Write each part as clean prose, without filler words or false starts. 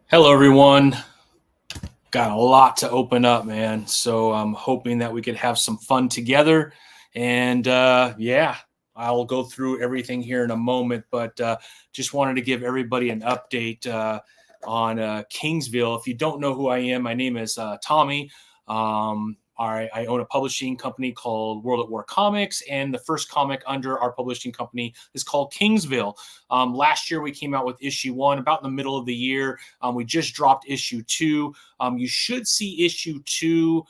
Hello, everyone. Got a lot to open up, man. So I'm hoping that we could have some fun together. And yeah, I'll go through everything here in a moment, but just wanted to give everybody an update on Kingsville. If you don't know who I am, my name is Tommy. I own a publishing company called World at War Comics, and the first comic under our publishing company is called Kingsville. Last year, we came out with issue 1 about in the middle of the year. We just dropped issue 2. You should see issue 2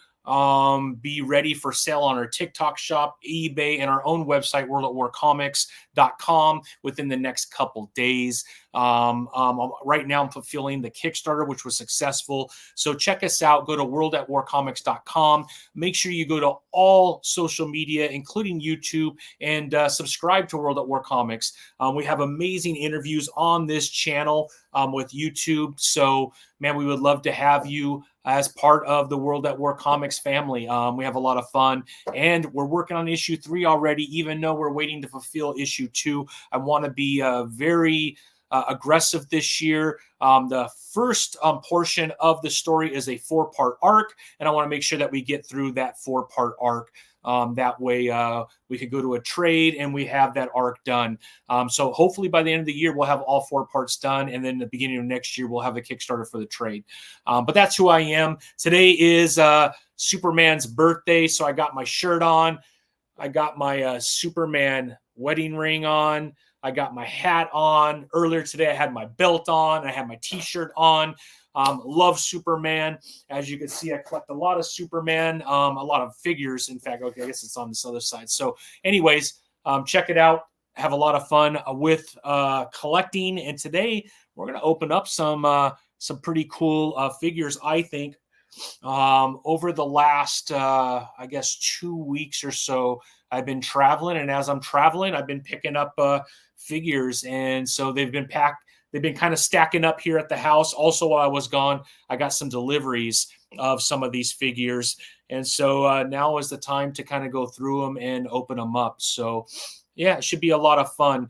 be ready for sale on our TikTok shop, eBay, and our own website, worldatwarcomics.com, within the next couple days. Right now, I'm fulfilling the Kickstarter, which was successful. So check us out. Go to worldatwarcomics.com. Make sure you go to all social media, including YouTube, and subscribe to World at War Comics. We have amazing interviews on this channel with YouTube. So, man, we would love to have you as part of the World at War Comics family. We have a lot of fun, and we're working on issue 3 already, even though we're waiting to fulfill issue 2. I want to be very aggressive this year. The first portion of the story is a 4-part arc, and I want to make sure that we get through that 4-part arc. That way we could go to a trade and we have that arc done. So hopefully by the end of the year, we'll have all 4 parts done. And then the beginning of next year, we'll have the Kickstarter for the trade. But that's who I am. Today is Superman's birthday. So I got my shirt on. I got my Superman wedding ring on. I got my hat on. Earlier today, I had my belt on. I had my t-shirt on. Love Superman. As you can see, I collect a lot of Superman, a lot of figures. In fact, okay, I guess it's on this other side. So anyways, check it out. Have a lot of fun with collecting. And today we're going to open up some pretty cool figures, I think. Over the last, I guess, 2 weeks or so, I've been traveling. And as I'm traveling, I've been picking up figures. And so they've been packed. They've been kind of stacking up here at the house. Also, while I was gone, I got some deliveries of some of these figures. And so now is the time to kind of go through them and open them up. So yeah, it should be a lot of fun.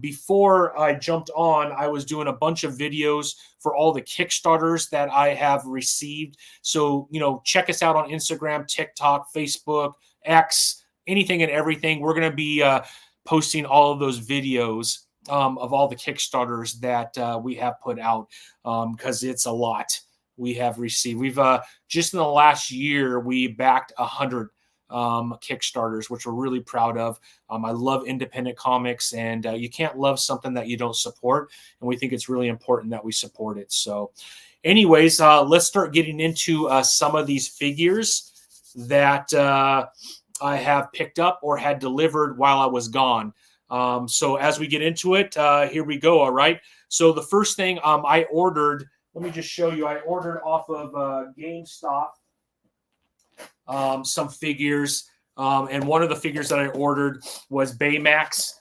Before I jumped on, I was doing a bunch of videos for all the Kickstarters that I have received. So, check us out on Instagram, TikTok, Facebook, X, anything and everything. We're going to be posting all of those videos of all the Kickstarters that we have put out, because it's a lot we have received. We've just in the last year, we backed 100 Kickstarters, which we're really proud of. I love independent comics, and you can't love something that you don't support. And we think it's really important that we support it. So anyways, let's start getting into some of these figures that I have picked up or had delivered while I was gone. So as we get into it, here we go. All right. So the first thing I ordered, let me just show you. I ordered off of GameStop some figures. And one of the figures that I ordered was Baymax.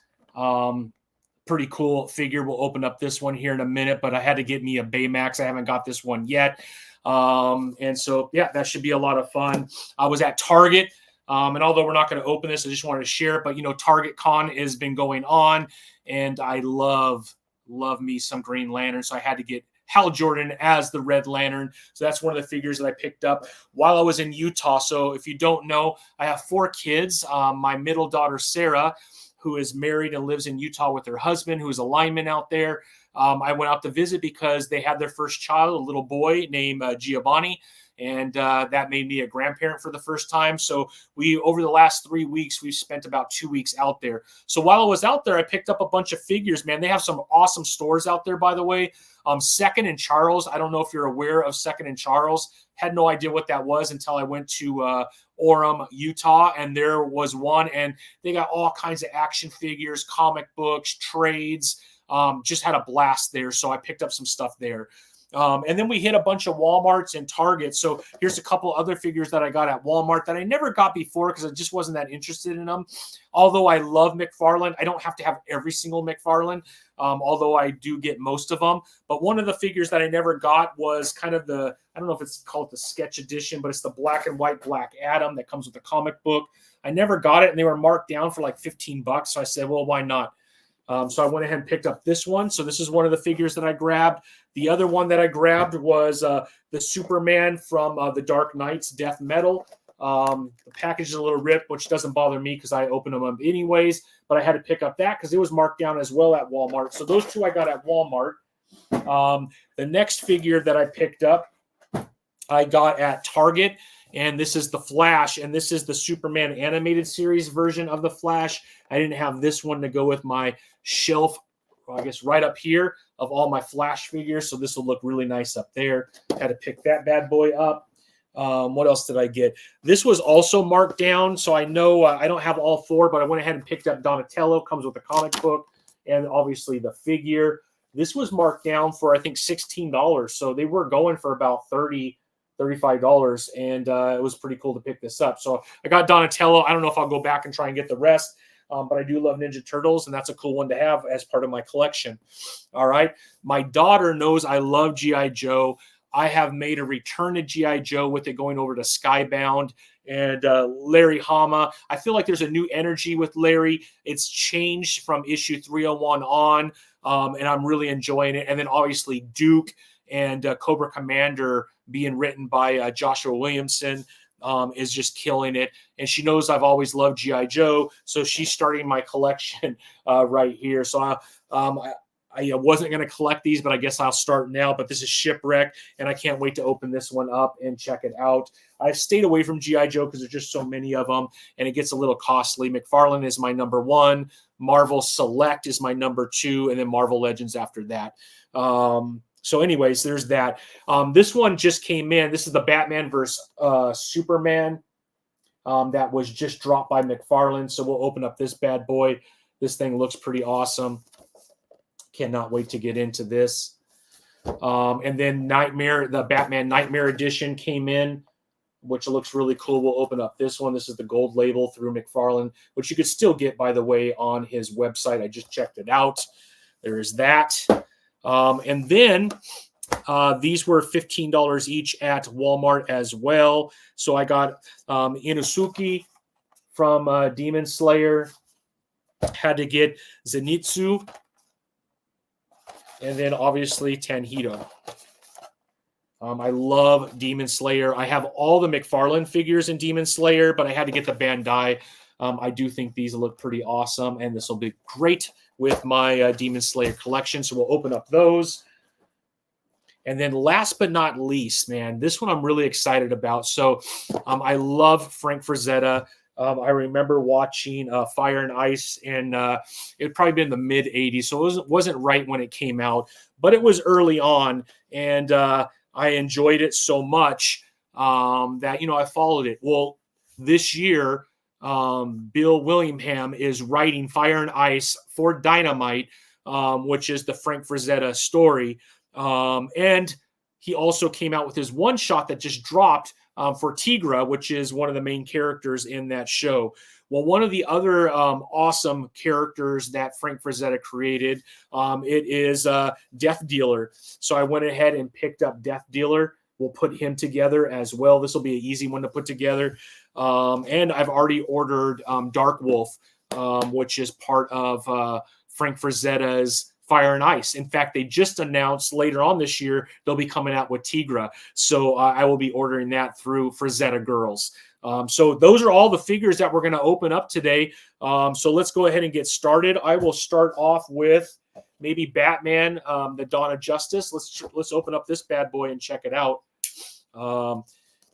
Pretty cool figure. We'll open up this one here in a minute, but I had to get me a Baymax. I haven't got this one yet. And so, yeah, that should be a lot of fun. I was at Target. And although we're not going to open this, I just wanted to share it. But, Target Con has been going on, and I love me some Green Lantern. So I had to get Hal Jordan as the Red Lantern. So that's one of the figures that I picked up while I was in Utah. So if you don't know, I have 4 kids. My middle daughter, Sarah, who is married and lives in Utah with her husband, who is a lineman out there. I went out to visit because they had their first child, a little boy named Giovanni. And that made me a grandparent for the first time. So over the last 3 weeks, we've spent about 2 weeks out there. So while I was out there, I picked up a bunch of figures, man. They have some awesome stores out there, by the way. Second and Charles. I don't know if you're aware of Second and Charles. Had no idea what that was until I went to Orem, Utah, and there was one. And they got all kinds of action figures, comic books, trades. Just had a blast there. So I picked up some stuff there. And then we hit a bunch of Walmarts and Targets. So here's a couple other figures that I got at Walmart that I never got before because I just wasn't that interested in them. Although I love McFarlane, I don't have to have every single McFarlane, although I do get most of them. But one of the figures that I never got was kind of I don't know if it's called the sketch edition, but it's the black and white Black Adam that comes with the comic book. I never got it, and they were marked down for like $15. So I said, well, why not? So I went ahead and picked up this one. So this is one of the figures that I grabbed. The other one that I grabbed was the Superman from the Dark Knight's Death Metal. The package is a little ripped, which doesn't bother me because I open them up anyways. But I had to pick up that because it was marked down as well at Walmart. So those two I got at Walmart. The next figure that I picked up, I got at Target. And this is the Flash, and this is the Superman animated series version of the Flash. I didn't have this one to go with my shelf, I guess, right up here of all my Flash figures. So this will look really nice up there. Had to pick that bad boy up. What else did I get? This was also marked down. So I know I don't have all four, but I went ahead and picked up Donatello. Comes with a comic book and obviously the figure. This was marked down for, I think, $16. So they were going for about $35, and it was pretty cool to pick this up. So I got Donatello. I don't know if I'll go back and try and get the rest, but I do love Ninja Turtles, and that's a cool one to have as part of my collection. All right. My daughter knows I love G.I. Joe. I have made a return to G.I. Joe with it going over to Skybound and Larry Hama. I feel like there's a new energy with Larry. It's changed from issue 301 on, and I'm really enjoying it. And then obviously Duke and Cobra Commander being written by Joshua Williamson is just killing it. And she knows I've always loved G.I. Joe, so she's starting my collection right here. So I wasn't going to collect these, but I guess I'll start now. But this is Shipwreck, and I can't wait to open this one up and check it out. I've stayed away from G.I. Joe because there's just so many of them, and it gets a little costly. McFarlane is my number one. Marvel Select is my number two, and then Marvel Legends after that. So anyways, there's that. This one just came in. This is the Batman versus Superman that was just dropped by McFarlane. So we'll open up this bad boy. This thing looks pretty awesome. Cannot wait to get into this. And then the Batman Nightmare Edition came in, which looks really cool. We'll open up this one. This is the gold label through McFarlane, which you could still get, by the way, on his website. I just checked it out. There is that. And then these were $15 each at Walmart as well. So I got Inosuke from Demon Slayer. Had to get Zenitsu. And then obviously Tanjiro. I love Demon Slayer. I have all the McFarlane figures in Demon Slayer, but I had to get the Bandai. I do think these look pretty awesome, and this will be great with my Demon Slayer collection. So we'll open up those. And then last but not least, man, this one I'm really excited about. So I love Frank Frazetta. I remember watching Fire and Ice, and it probably been in the mid 80s. So it wasn't right when it came out, but it was early on. And I enjoyed it so much that, I followed it. Well, this year, Bill Willingham is writing Fire and Ice for Dynamite, which is the Frank Frazetta story. And he also came out with his one shot that just dropped for Tigra, which is one of the main characters in that show. Well, one of the other awesome characters that Frank Frazetta created, it is Death Dealer. So I went ahead and picked up Death Dealer. We'll put him together as well. This will be an easy one to put together. And I've already ordered Dark Wolf, which is part of Frank Frazetta's Fire and Ice. In fact, they just announced later on this year they'll be coming out with Tigra. So I will be ordering that through Frazetta Girls. So those are all the figures that we're going to open up today. So let's go ahead and get started. I will start off with maybe Batman, the Dawn of Justice. Let's open up this bad boy and check it out.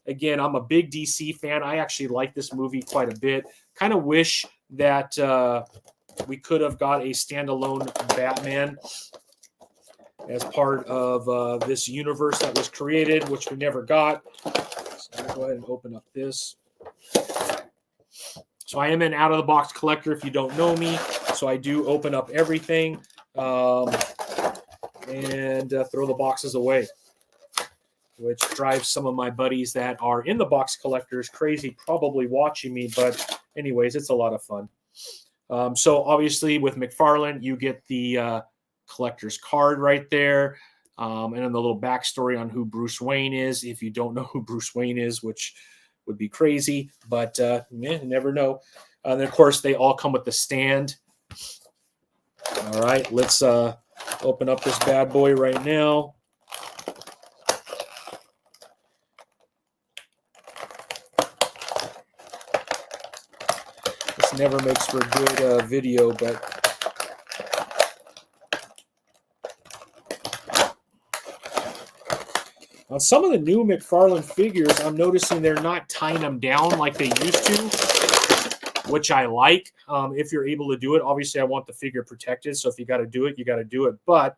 Again, I'm a big DC fan. I actually like this movie quite a bit. Kind of wish that we could have got a standalone Batman as part of this universe that was created, which we never got. So I'll go ahead and open up this. So I am an out-of-the-box collector if you don't know me. So I do open up everything and throw the boxes away, which drives some of my buddies that are in the box collectors crazy, probably watching me. But anyways, it's a lot of fun. So obviously with McFarlane, you get the collector's card right there. And then the little backstory on who Bruce Wayne is, if you don't know who Bruce Wayne is, which would be crazy, but you never know. And then, of course, they all come with the stand. All right, let's open up this bad boy right now. This never makes for a good video, but on some of the new McFarlane figures, I'm noticing they're not tying them down like they used to, which I like. If you're able to do it, obviously I want the figure protected, so if you got to do it, you got to do it. But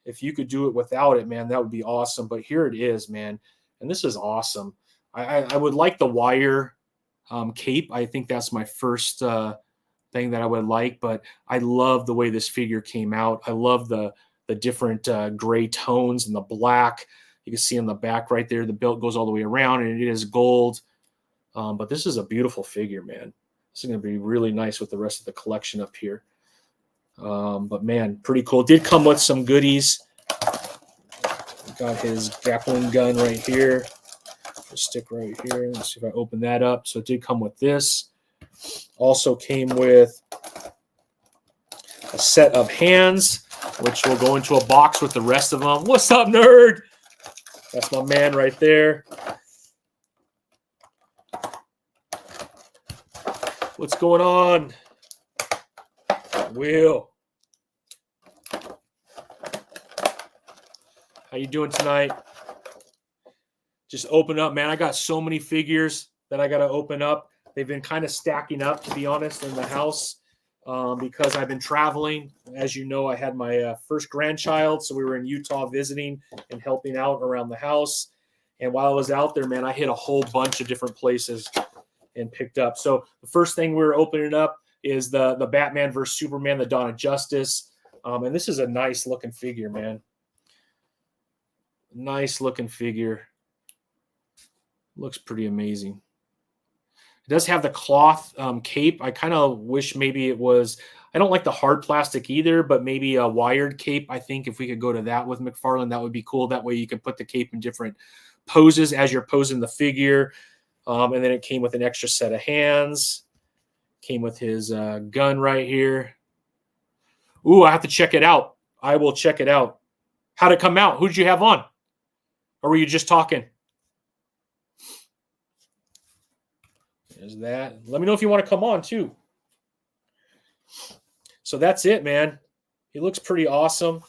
if you could do it without it, man, that would be awesome. But here it is, man, and this is awesome. I would like the wire cape. I think that's my first thing that I would like, but I love the way this figure came out. I love the different gray tones and the black. You can see in the back right there, the belt goes all the way around, and it is gold. But this is a beautiful figure, man. This is going to be really nice with the rest of the collection up here. But, man, pretty cool. Did come with some goodies. Got his grappling gun right here. Stick right here. Let's see if I open that up. So it did come with this. Also came with a set of hands, which will go into a box with the rest of them. What's up, nerd? That's my man right there. What's going on? Will. How you doing tonight? Just open up, man. I got so many figures that I got to open up. They've been kind of stacking up, to be honest, in the house because I've been traveling. As you know, I had my first grandchild, so we were in Utah visiting and helping out around the house. And while I was out there, man, I hit a whole bunch of different places and picked up. So the first thing we're opening up is the Batman versus Superman, the Dawn of Justice. And this is a nice looking figure, man. Nice looking figure. Looks pretty amazing. It does have the cloth cape. I kind of wish maybe it was, I don't like the hard plastic either, but maybe a wired cape. I think if we could go to that with McFarlane, that would be cool. That way you can put the cape in different poses as you're posing the figure. And then it came with an extra set of hands. Came with his gun right here. Ooh, I have to check it out. I will check it out. How'd it come out? Who did you have on? Or were you just talking? There's that. Let me know if you want to come on too. So that's it, man. He looks pretty awesome.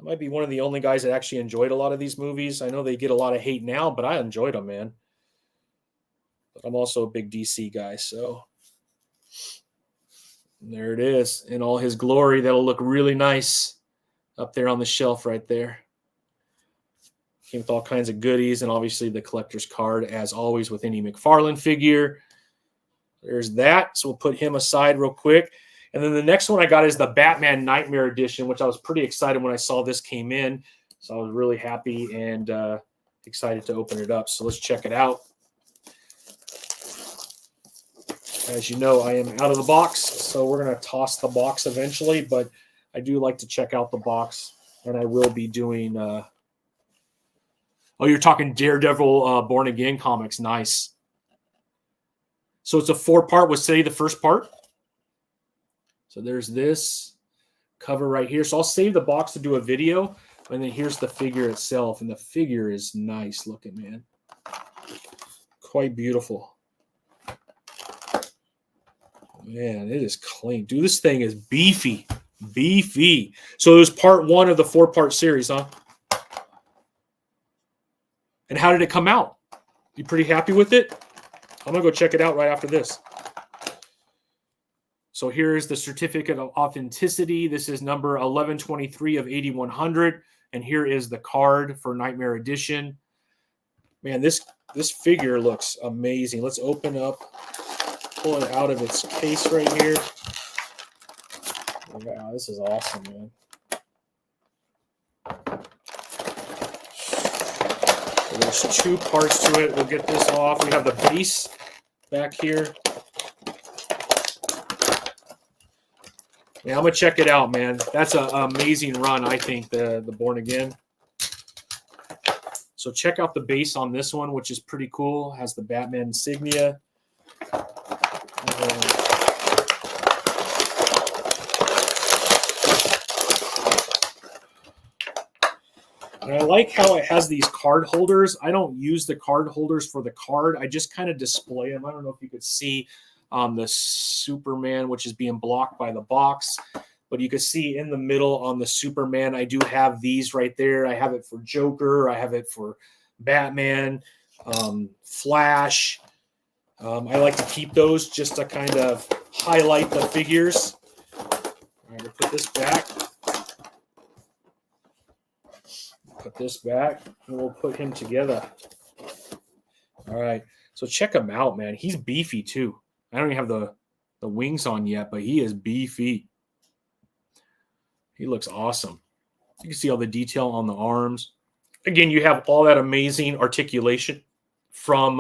I might be one of the only guys that actually enjoyed a lot of these movies. I know they get a lot of hate now, but I enjoyed them, man. But I'm also a big DC guy, so there it is in all his glory. That'll look really nice up there on the shelf right there. Came with all kinds of goodies and obviously the collector's card, as always with any McFarlane figure. There's that. So we'll put him aside real quick. And then the next one I got is the Batman Nightmare Edition, which I was pretty excited when I saw this came in. So I was really happy and excited to open it up. So let's check it out. As you know, I am out of the box, so we're going to toss the box eventually, but I do like to check out the box, and I will be doing oh, you're talking Daredevil Born Again comics. Nice. So it's a 4-part. Was say the first part. So there's this cover right here. So I'll save the box to do a video, and then here's the figure itself, and the figure is nice looking, man. Quite beautiful. Man, it is clean. Dude, this thing is beefy. Beefy. So it was part 1 of the 4-part series, huh? And how did it come out? You pretty happy with it? I'm going to go check it out right after this. So here is the certificate of authenticity. This is number 1123 of 8100. And here is the card for Nightmare Edition. Man, this figure looks amazing. Let's open up. Pull it out of its case right here. Wow, this is awesome, man. So there's 2 parts to it. We'll get this off. We have the base back here. Yeah, I'm going to check it out, man. That's an amazing run, I think, the Born Again. So check out the base on this one, which is pretty cool. Has the Batman insignia. And I like how it has these card holders. I don't use the card holders for the card. I just kind of display them. I don't know if you could see the Superman, which is being blocked by the box. But you can see in the middle on the Superman, I do have these right there. I have it for Joker. I have it for Batman, Flash. I like to keep those just to kind of highlight the figures. All right, we'll put this back. Put this back, and we'll put him together. All right, so check him out, man. He's beefy too. I don't even have the wings on yet, but he is beefy. He looks awesome. You can see all the detail on the arms. Again, you have all that amazing articulation from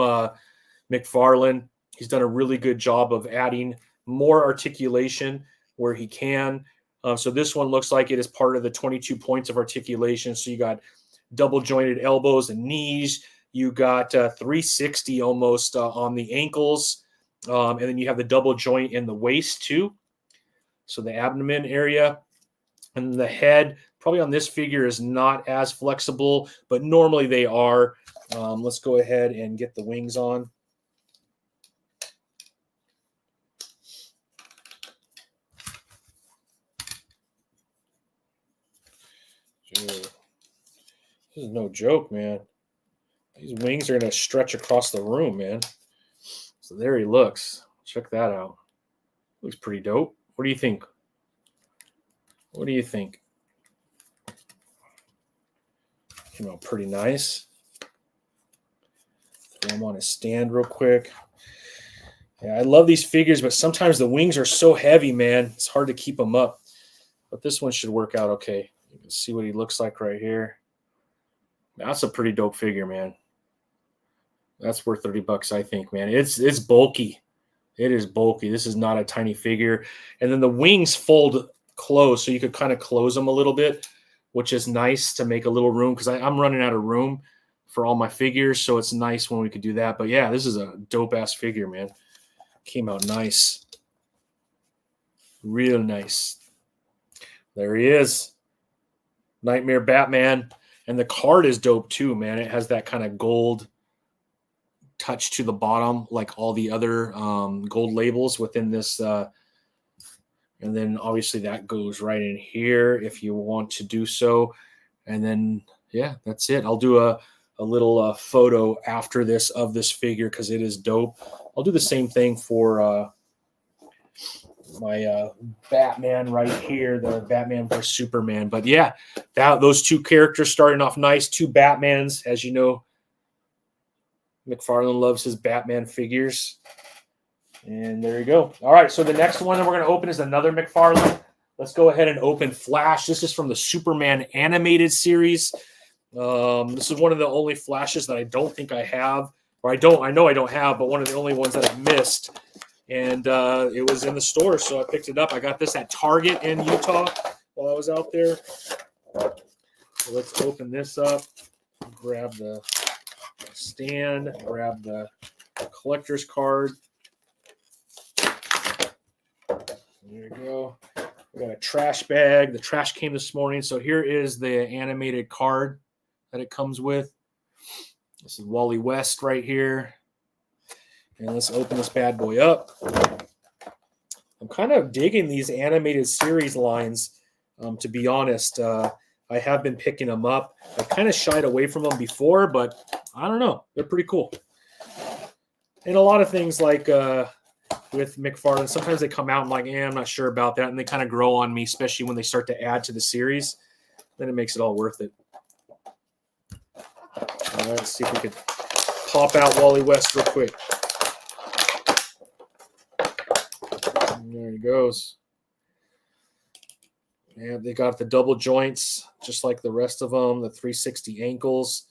McFarlane. He's done a really good job of adding more articulation where he can. So this one looks like it is part of the 22 points of articulation. So you got double jointed elbows and knees. You got 360 almost on the ankles. And then you have the double joint in the waist too. So the abdomen area. And the head, probably on this figure, is not as flexible, but normally they are. Let's go ahead and get the wings on. Dude, this is no joke, man. These wings are going to stretch across the room, man. So there he looks. Check that out. Looks pretty dope. What do you think? What do you think? Came out pretty nice. Throw him on his stand real quick. Yeah, I love these figures, but sometimes the wings are so heavy, man. It's hard to keep them up. But this one should work out okay. You can see what he looks like right here. That's a pretty dope figure, man. That's worth $30, I think, man. It's bulky. It is bulky. This is not a tiny figure. And then the wings fold close, so you could kind of close them a little bit, which is nice to make a little room because I'm running out of room for all my figures, so it's nice when we could do that. But yeah, this is a dope-ass figure, man. Came out nice. Real nice. There he is. Nightmare Batman. And the card is dope too, man. It has that kind of gold touch to the bottom, like all the other gold labels within this. And then obviously that goes right in here if you want to do so. And then, yeah, that's it. I'll do a little photo after this of this figure because it is dope. I'll do the same thing for my Batman right here, the Batman vs. Superman. But yeah, those two characters starting off nice. Two Batmans. As you know, McFarlane loves his Batman figures. And there you go. All right, so the next one that we're going to open is another McFarlane. Let's go ahead and open Flash. This is from the Superman animated series. This is one of the only Flashes that I don't think I have, or I know I don't have, but one of the only ones that I missed. And it was in the store, so I picked it up. I got this at Target in Utah while I was out there. So let's open this up. Grab the stand. Grab the collector's card. There you go. We got a trash bag. The trash came this morning. So here is the animated card that it comes with. This is Wally West right here. And let's open this bad boy up. I'm kind of digging these animated series lines, to be honest. I have been picking them up. I kind of shied away from them before, but I don't know. They're pretty cool. And a lot of things like with McFarlane, sometimes they come out and like, I'm not sure about that. And they kind of grow on me, especially when they start to add to the series. Then it makes it all worth it. All right, let's see if we could pop out Wally West real quick. And there he goes. Yeah, they got the double joints, just like the rest of them, the 360 ankles.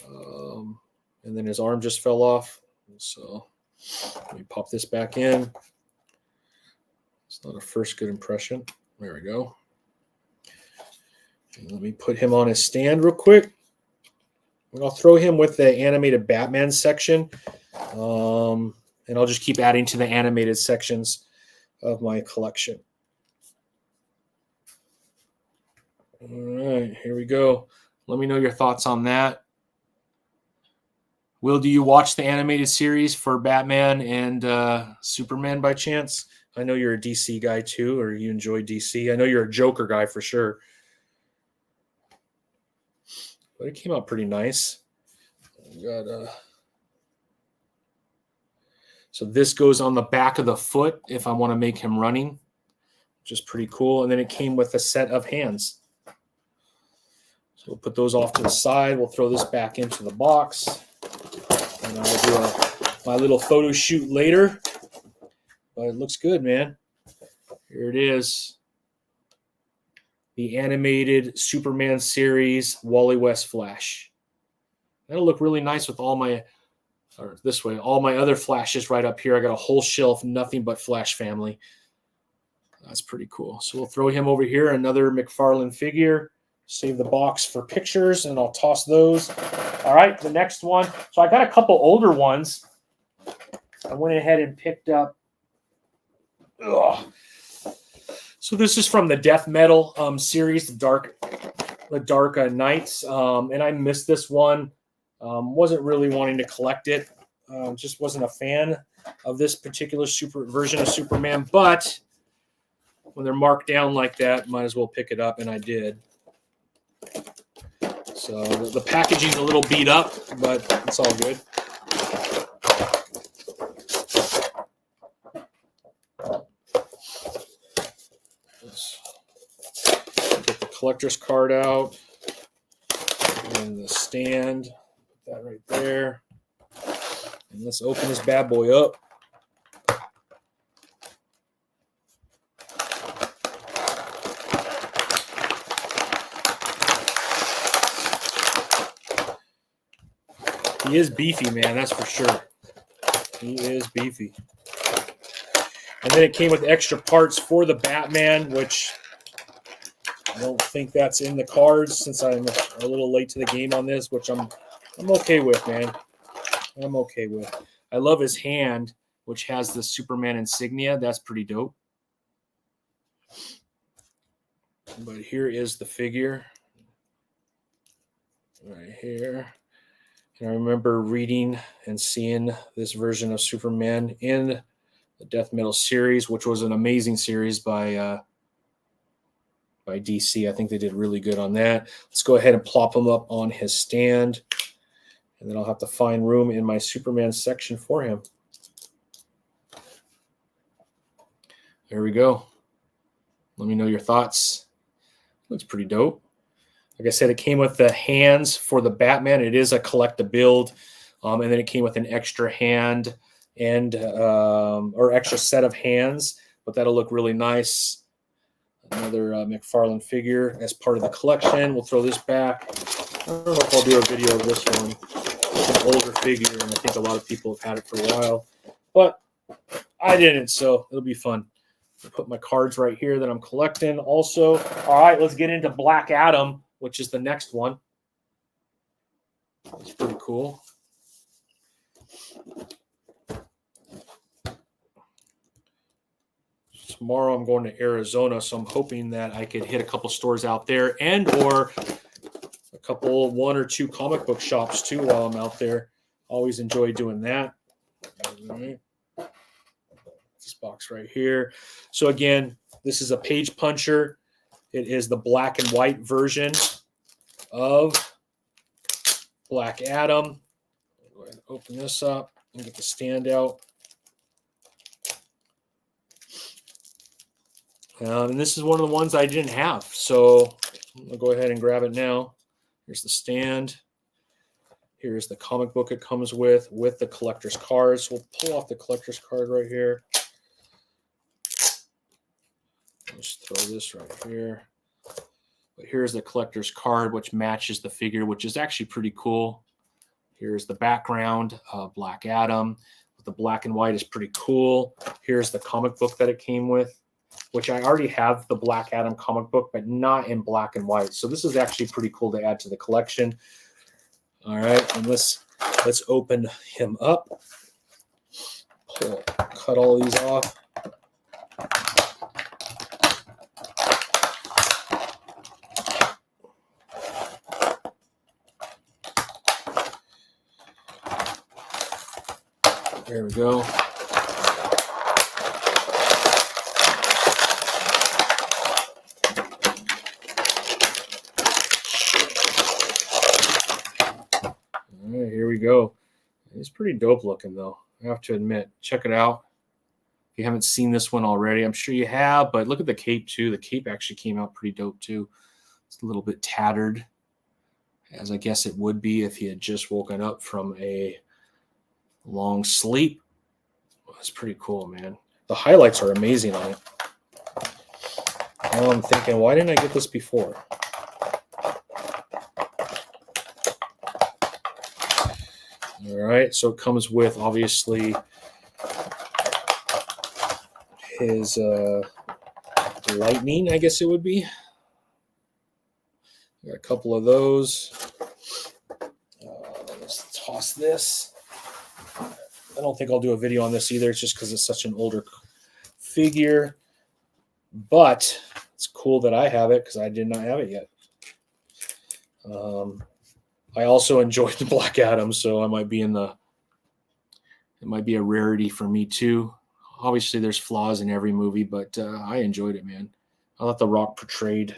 And then his arm just fell off. So let me pop this back in. It's not a first good impression. There we go. And let me put him on his stand real quick. And I'll throw him with the animated Batman section. And I'll just keep adding to the animated sections of my collection. All right, here we go. Let me know your thoughts on that. Will, do you watch the animated series for Batman and Superman by chance? I know you're a DC guy too, or you enjoy DC. I know you're a Joker guy for sure. But it came out pretty nice. So this goes on the back of the foot if I want to make him running, which is pretty cool. And then it came with a set of hands. So we'll put those off to the side. We'll throw this back into the box. And I'll do my little photo shoot later. But it looks good, man. Here it is. The animated Superman series, Wally West Flash. That'll look really nice with all my other Flashes right up here. I got a whole shelf, nothing but Flash family. That's pretty cool. So we'll throw him over here, another McFarlane figure. Save the box for pictures, and I'll toss those. All right, the next one. So I got a couple older ones. I went ahead and picked up. So this is from the Death Metal series, the Dark Knights, and I missed this one. Wasn't really wanting to collect it. Just wasn't a fan of this particular version of Superman. But when they're marked down like that, might as well pick it up, and I did. So the packaging's a little beat up, but it's all good. Let's get the collector's card out and the stand. Put that right there. And let's open this bad boy up. He is beefy, man, that's for sure. He is beefy. And then it came with extra parts for the Batman, which I don't think that's in the cards since I'm a little late to the game on this, which I'm okay with, man. I'm okay with. I love his hand, which has the Superman insignia. That's pretty dope. But here is the figure. Right here. And I remember reading and seeing this version of Superman in the Death Metal series, which was an amazing series by DC. I think they did really good on that. Let's go ahead and plop him up on his stand. And then I'll have to find room in my Superman section for him. There we go. Let me know your thoughts. Looks pretty dope. Like I said, it came with the hands for the Batman. It is a collect-a-build. And then it came with an extra hand and or extra set of hands. But that'll look really nice. Another McFarlane figure as part of the collection. We'll throw this back. I don't know if I'll do a video of this one. It's an older figure, and I think a lot of people have had it for a while. But I didn't, so it'll be fun. I'll put my cards right here that I'm collecting also. All right, let's get into Black Adam, which is the next one. That's pretty cool. Tomorrow I'm going to Arizona, so I'm hoping that I could hit a couple stores out there and or a couple, one or two comic book shops too while I'm out there. Always enjoy doing that. All right. This box right here. So again, this is a page puncher. It is the black and white version of Black Adam. Go ahead and open this up and get the stand out. And this is one of the ones I didn't have. So I'm going to go ahead and grab it now. Here's the stand. Here's the comic book it comes with the collector's card. So we'll pull off the collector's card right here. Just throw this right here. But here's the collector's card, which matches the figure, which is actually pretty cool. Here's the background of Black Adam. The black and white is pretty cool. Here's the comic book that it came with, which I already have the Black Adam comic book, but not in black and white. So this is actually pretty cool to add to the collection. All right, and let's open him up. Cut all these off. There we go. All right, here we go. It's pretty dope looking, though. I have to admit. Check it out. If you haven't seen this one already, I'm sure you have, but look at the cape, too. The cape actually came out pretty dope, too. It's a little bit tattered, as I guess it would be if he had just woken up from a long sleep. That's pretty cool, man. The highlights are amazing on it. Now I'm thinking, why didn't I get this before? All right, so it comes with, obviously, his lightning, I guess it would be. Got a couple of those. Let's toss this. I don't think I'll do a video on this either. It's just because it's such an older figure. But it's cool that I have it because I did not have it yet. I also enjoyed the Black Adam, so it might be a rarity for me too. Obviously, there's flaws in every movie, but I enjoyed it, man. I thought The Rock portrayed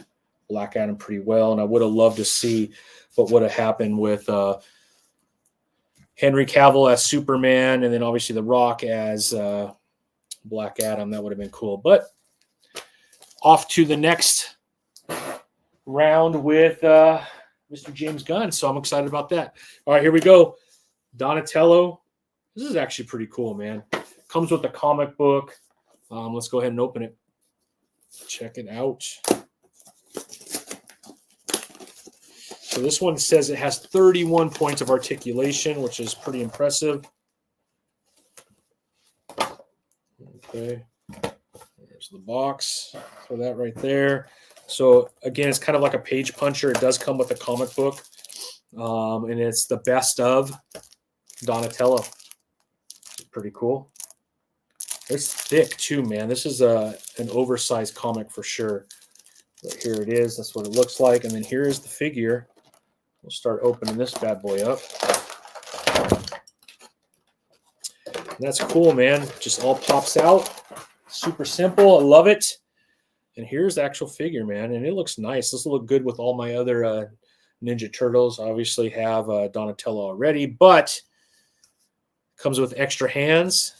Black Adam pretty well, and I would have loved to see what would have happened with Henry Cavill as Superman, and then obviously The Rock as Black Adam. That would have been cool. But off to the next round with Mr. James Gunn, so I'm excited about that. All right, here we go. Donatello. This is actually pretty cool, man. Comes with a comic book. Let's go ahead and open it. Check it out. So this one says it has 31 points of articulation, which is pretty impressive. Okay. There's the box. Throw that right there. So, again, it's kind of like a page puncher. It does come with a comic book. And it's the best of Donatello. Pretty cool. It's thick, too, man. This is an oversized comic for sure. But here it is. That's what it looks like. And then here is the figure. We'll start opening this bad boy up. And that's cool, man. Just all pops out. Super simple. I love it. And here's the actual figure, man. And it looks nice. This will look good with all my other Ninja Turtles. I obviously have Donatello already, but it comes with extra hands.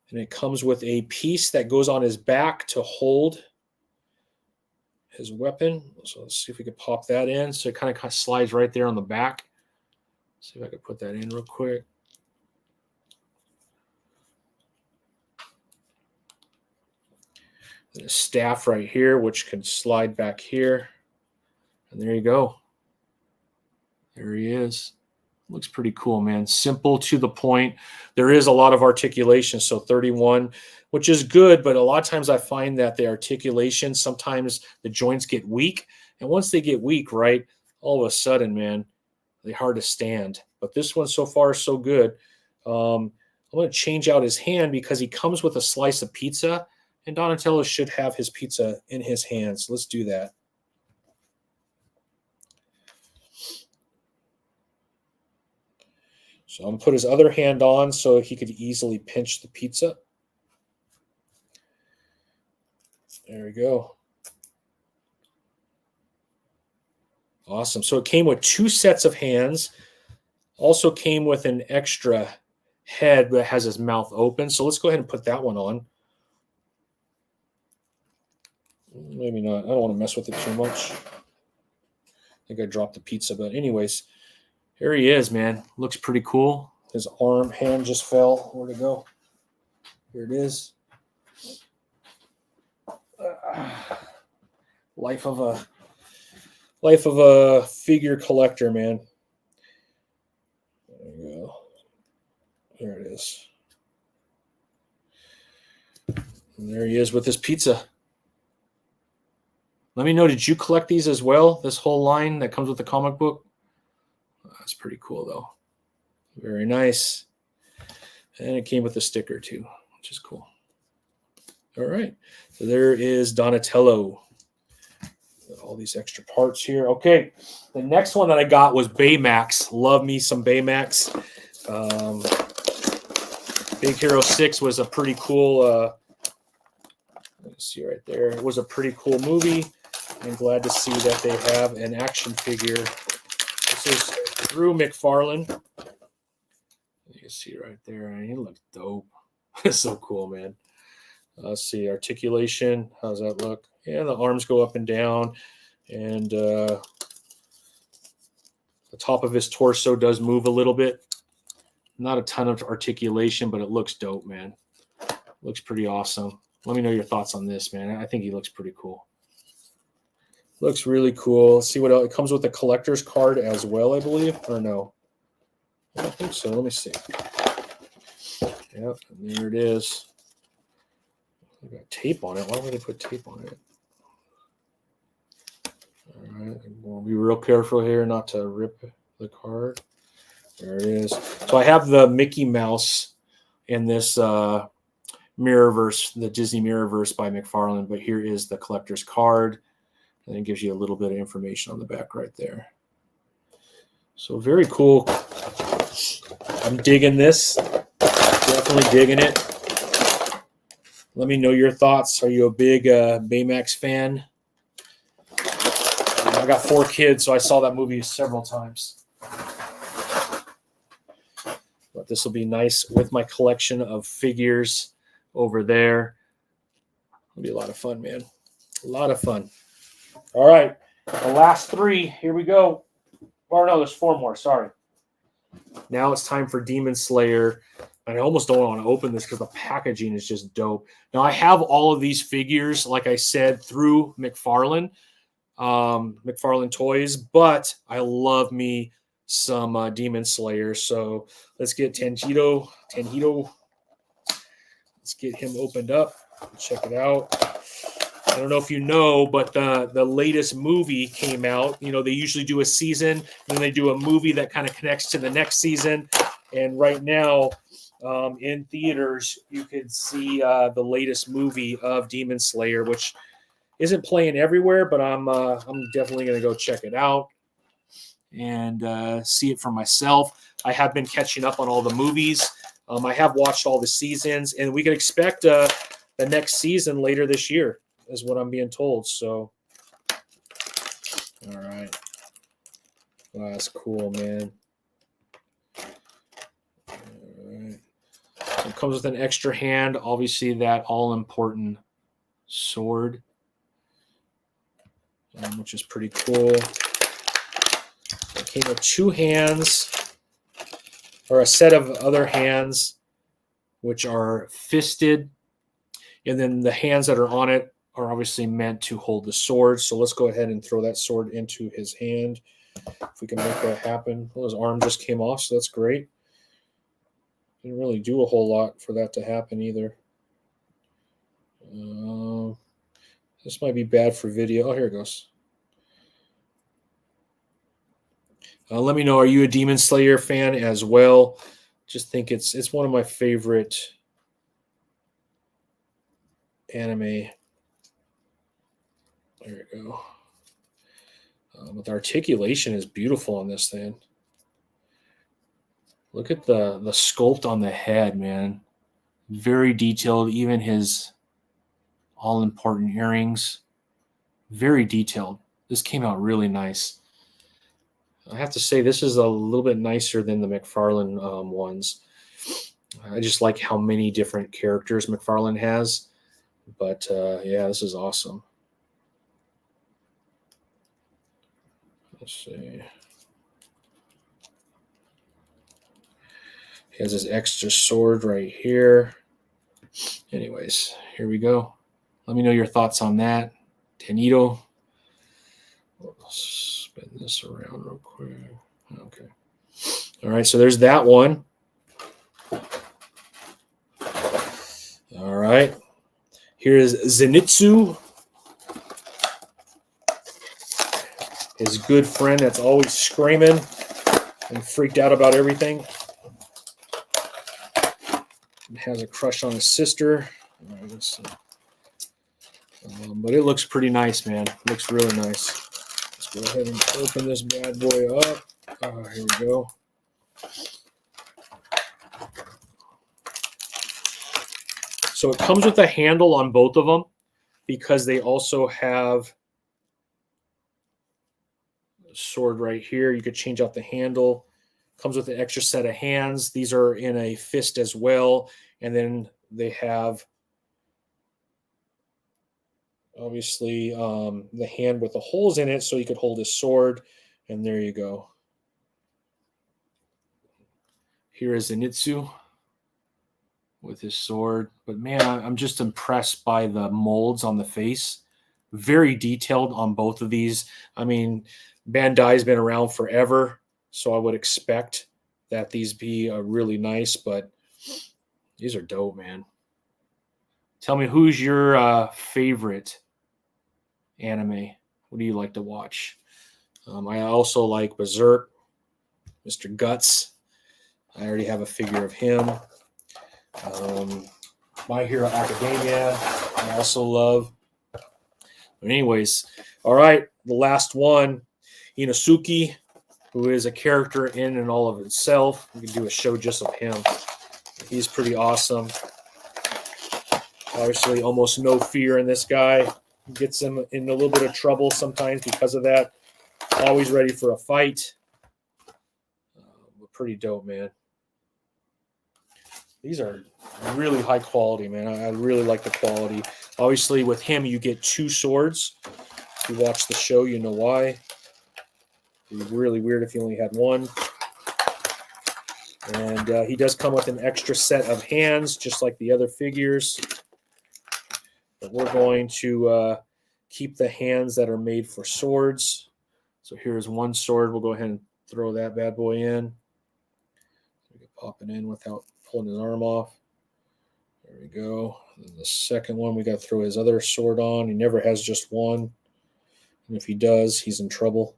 And it comes with a piece that goes on his back to hold his weapon. So let's see if we can pop that in. So it kind of slides right there on the back. See if I can put that in real quick. And a staff right here, which can slide back here. And there you go. There he is. Looks pretty cool, man. Simple, to the point. There is a lot of articulation, so 31, which is good, but a lot of times I find that the articulation, sometimes the joints get weak, and once they get weak, right, all of a sudden, man, they're hard to stand. But this one so far is so good. I'm going to change out his hand because he comes with a slice of pizza, and Donatello should have his pizza in his hands. Let's do that. So I'm going to put his other hand on so he could easily pinch the pizza. There we go. Awesome. So it came with 2 sets of hands. Also came with an extra head that has his mouth open. So let's go ahead and put that one on. Maybe not. I don't want to mess with it too much. I think I dropped the pizza, but anyways. Here he is, man. Looks pretty cool. His hand just fell. Where'd it go? Here it is. Life of a figure collector, man. There you go. There it is. And there he is with his pizza. Let me know, did you collect these as well? This whole line that comes with the comic book? That's pretty cool, though. Very nice. And it came with a sticker, too, which is cool. All right. So there is Donatello. Got all these extra parts here. Okay. The next one that I got was Baymax. Love me some Baymax. Big Hero 6 was a pretty cool, let's see right there. It was a pretty cool movie. I'm glad to see that they have an action figure. This is through McFarlane. You can see right there. He looks dope. It's so cool, man. Let's see, articulation. How's that look? Yeah, the arms go up and down. And the top of his torso does move a little bit. Not a ton of articulation, but it looks dope, man. Looks pretty awesome. Let me know your thoughts on this, man. I think he looks pretty cool. Looks really cool. Let's see what else. It comes with a collector's card as well, I believe. Or no? I don't think so. Let me see. Yep, and there it is. I got tape on it. Why would they put tape on it? All right. We'll be real careful here not to rip the card. There it is. So I have the Mickey Mouse in this Mirrorverse, the Disney Mirrorverse by McFarlane, but here is the collector's card. And it gives you a little bit of information on the back right there. So very cool. I'm digging this. Definitely digging it. Let me know your thoughts. Are you a big Baymax fan? I got 4 kids, so I saw that movie several times. But this will be nice with my collection of figures over there. It'll be a lot of fun, man. A lot of fun. All right, the last 3. Here we go. Or no, there's 4 more. Sorry. Now it's time for Demon Slayer. And I almost don't want to open this because the packaging is just dope. Now, I have all of these figures, like I said, through McFarlane, McFarlane Toys, but I love me some Demon Slayer. So let's get Tenhito. Let's get him opened up. Check it out. I don't know if you know, but the latest movie came out. You know, they usually do a season, and then they do a movie that kind of connects to the next season. And right now, in theaters, you can see the latest movie of Demon Slayer, which isn't playing everywhere, but I'm definitely going to go check it out and see it for myself. I have been catching up on all the movies. I have watched all the seasons, and we can expect the next season later this year, is what I'm being told. So, all right. Wow, that's cool, man. It comes with an extra hand, obviously that all-important sword, which is pretty cool. It came with 2 hands, or a set of other hands, which are fisted, and then the hands that are on it are obviously meant to hold the sword. So let's go ahead and throw that sword into his hand, if we can make that happen. Well, his arm just came off, so that's great. Didn't really do a whole lot for that to happen either. This might be bad for video. Oh, here it goes. Let me know, are you a Demon Slayer fan as well? Just think it's one of my favorite anime. There we go. But the articulation is beautiful on this thing. Look at the sculpt on the head, man. Very detailed. Even his all-important earrings. Very detailed. This came out really nice. I have to say, this is a little bit nicer than the McFarlane ones. I just like how many different characters McFarlane has. But, yeah, this is awesome. Let's see. He has his extra sword right here. Anyways, here we go. Let me know your thoughts on that. Tenhito. Let's spin this around real quick. Okay. All right, so there's that one. All right. Here is Zenitsu. His good friend that's always screaming and freaked out about everything. He has a crush on his sister. All right, let's see. But it looks pretty nice, man. It looks really nice. Let's go ahead and open this bad boy up. Here we go. So it comes with a handle on both of them because they also have a sword right here. You could change out the handle. Comes with an extra set of hands. These are in a fist as well. And then they have, obviously, the hand with the holes in it so you could hold his sword. And there you go. Here is Zenitsu with his sword. But man, I'm just impressed by the molds on the face. Very detailed on both of these. I mean, Bandai's been around forever, so I would expect that these be really nice, but these are dope, man. Tell me, who's your favorite anime? What do you like to watch? I also like Berserk, Mr. Guts. I already have a figure of him. My Hero Academia, I also love. But anyways, all right, the last one, Inosuke, who is a character in and all of itself. We can do a show just of him. He's pretty awesome. Obviously, almost no fear in this guy. Gets him in a little bit of trouble sometimes because of that. Always ready for a fight. Pretty dope, man. These are really high quality, man. I really like the quality. Obviously, with him, you get 2 swords. If you watch the show, you know why. It'd be really weird if you only had 1. And he does come with an extra set of hands, just like the other figures. But we're going to keep the hands that are made for swords. So here's 1 sword. We'll go ahead and throw that bad boy in. We can pop it in without pulling his arm off. There we go. And the second one, we got to throw his other sword on. He never has just 1. And if he does, he's in trouble.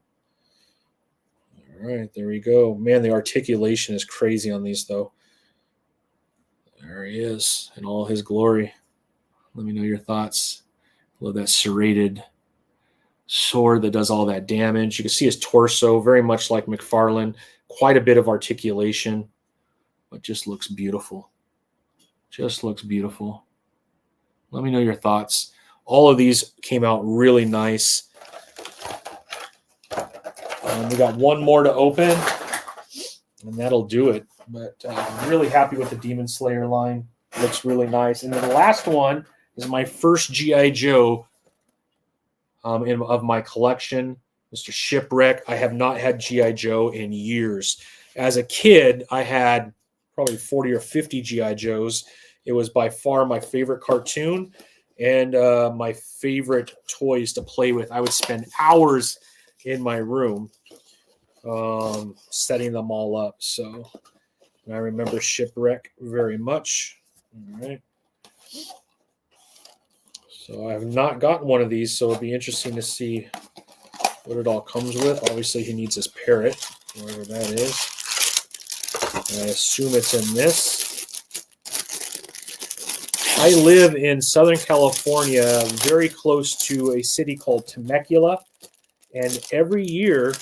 All right, there we go. Man, the articulation is crazy on these, though. There he is in all his glory. Let me know your thoughts. Love that serrated sword that does all that damage. You can see his torso, very much like McFarlane. Quite a bit of articulation, but just looks beautiful. Just looks beautiful. Let me know your thoughts. All of these came out really nice. We got 1 more to open, and that'll do it. But I'm really happy with the Demon Slayer line. Looks really nice. And then the last one is my first G.I. Joe of my collection, Mr. Shipwreck. I have not had G.I. Joe in years. As a kid, I had probably 40 or 50 G.I. Joes. It was by far my favorite cartoon and my favorite toys to play with. I would spend hours in my room setting them all up. So I remember Shipwreck very much. All right. So I have not gotten one of these, so it'll be interesting to see what it all comes with. Obviously, he needs his parrot, wherever that is. And I assume it's in this. I live in Southern California, very close to a city called Temecula, and every year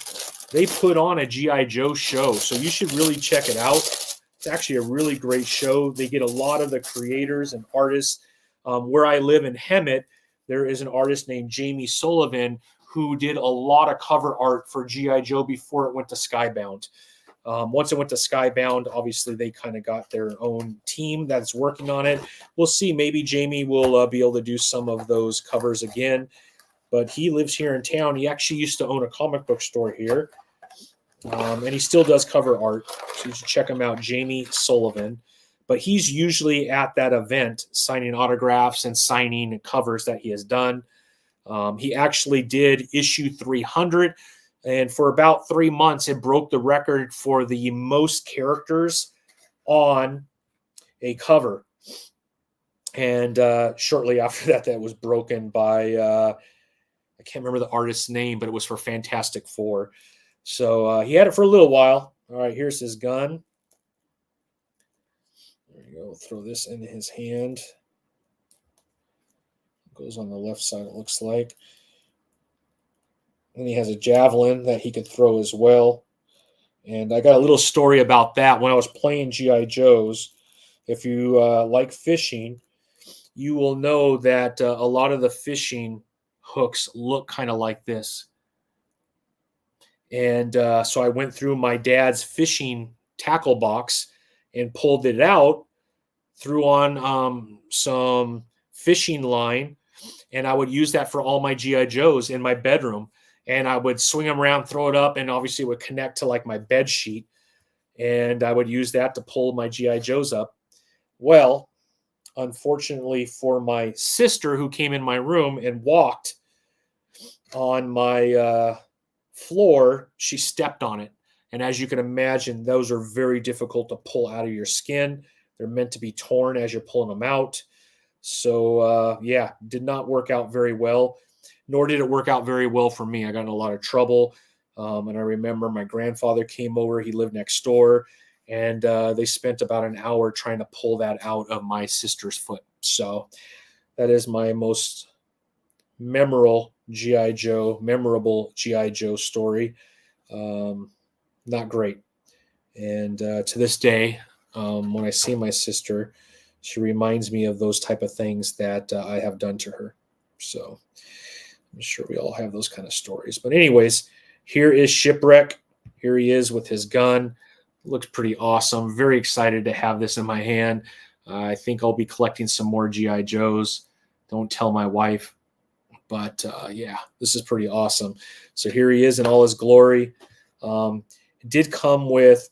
they put on a G.I. Joe show, so you should really check it out. It's actually a really great show. They get a lot of the creators and artists. Where I live in Hemet, there is an artist named Jamie Sullivan who did a lot of cover art for G.I. Joe before it went to Skybound. Once it went to Skybound, obviously they kind of got their own team that's working on it. We'll see. Maybe Jamie will be able to do some of those covers again. But he lives here in town. He actually used to own a comic book store here. And he still does cover art. So you should check him out, Jamie Sullivan. But he's usually at that event signing autographs and signing covers that he has done. He actually did issue 300. And for about 3 months, it broke the record for the most characters on a cover. And shortly after that, that was broken by, I can't remember the artist's name, but it was for Fantastic Four. So he had it for a little while. All right, here's his gun. There you go. We'll throw this into his hand. It goes on the left side, it looks like. And he has a javelin that he could throw as well. And I got a little story about that when I was playing G.I. Joes. If you like fishing, you will know that a lot of the fishing hooks look kind of like this. And so I went through my dad's fishing tackle box and pulled it out, threw on some fishing line, and I would use that for all my GI Joes in my bedroom. And I would swing them around, throw it up, and obviously it would connect to like my bed sheet. And I would use that to pull my GI Joes up. Well, unfortunately for my sister, who came in my room and walked on my floor, she stepped on it. And as you can imagine, those are very difficult to pull out of your skin. They're meant to be torn as you're pulling them out. So, yeah, did not work out very well, nor did it work out very well for me. I got in a lot of trouble. And I remember my grandfather came over. He lived next door. And they spent about an hour trying to pull that out of my sister's foot. So that is my most memorable GI Joe story. Not great. And to this day, when I see my sister, she reminds me of those type of things that I have done to her. So I'm sure we all have those kind of stories. But anyways, here is Shipwreck. Here he is with his gun. Looks pretty awesome. Very excited to have this in my hand. I think I'll be collecting some more GI Joes. Don't tell my wife. But yeah, this is pretty awesome. So here he is in all his glory. It did come with,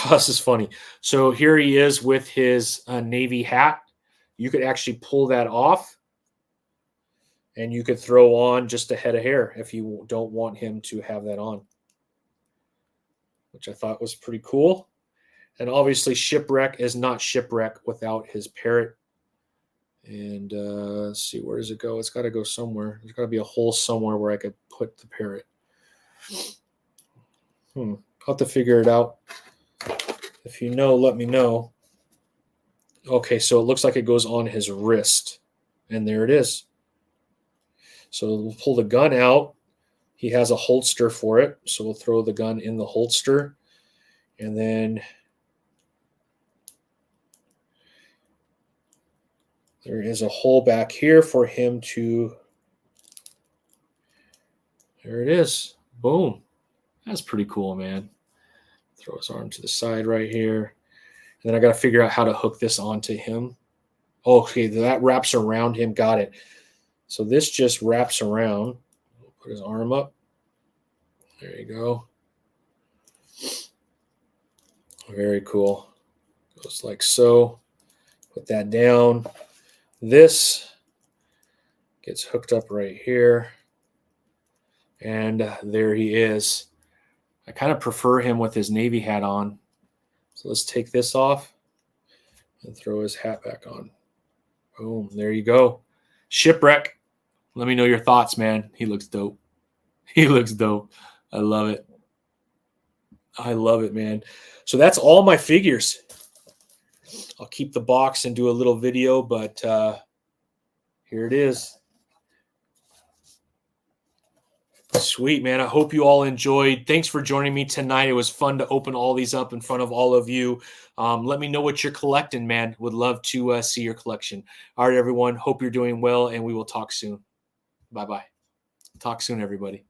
oh, this is funny. So here he is with his Navy hat. You could actually pull that off, and you could throw on just a head of hair if you don't want him to have that on, which I thought was pretty cool. And obviously Shipwreck is not Shipwreck without his parrot. And let's see, where does it go? It's got to go somewhere. There's got to be a hole somewhere where I could put the parrot. I'll have to figure it out. If you know, let me know. Okay, so it looks like it goes on his wrist. And there it is. So we'll pull the gun out. He has a holster for it. So we'll throw the gun in the holster. And then there is a hole back here for him to, there it is. Boom. That's pretty cool, man. Throw his arm to the side right here. And then I got to figure out how to hook this onto him. Okay, that wraps around him. Got it. So this just wraps around. Put his arm up. There you go. Very cool. Goes like so. Put that down. This gets hooked up right here. And there he is. I kind of prefer him with his Navy hat on. So let's take this off and throw his hat back on. Boom. There you go. Shipwreck. Let me know your thoughts, man. He looks dope. He looks dope. I love it. I love it, man. So that's all my figures. I'll keep the box and do a little video, but here it is. Sweet, man. I hope you all enjoyed. Thanks for joining me tonight. It was fun to open all these up in front of all of you. Let me know what you're collecting, man. Would love to see your collection. All right, everyone. Hope you're doing well, and we will talk soon. Bye-bye. Talk soon, everybody.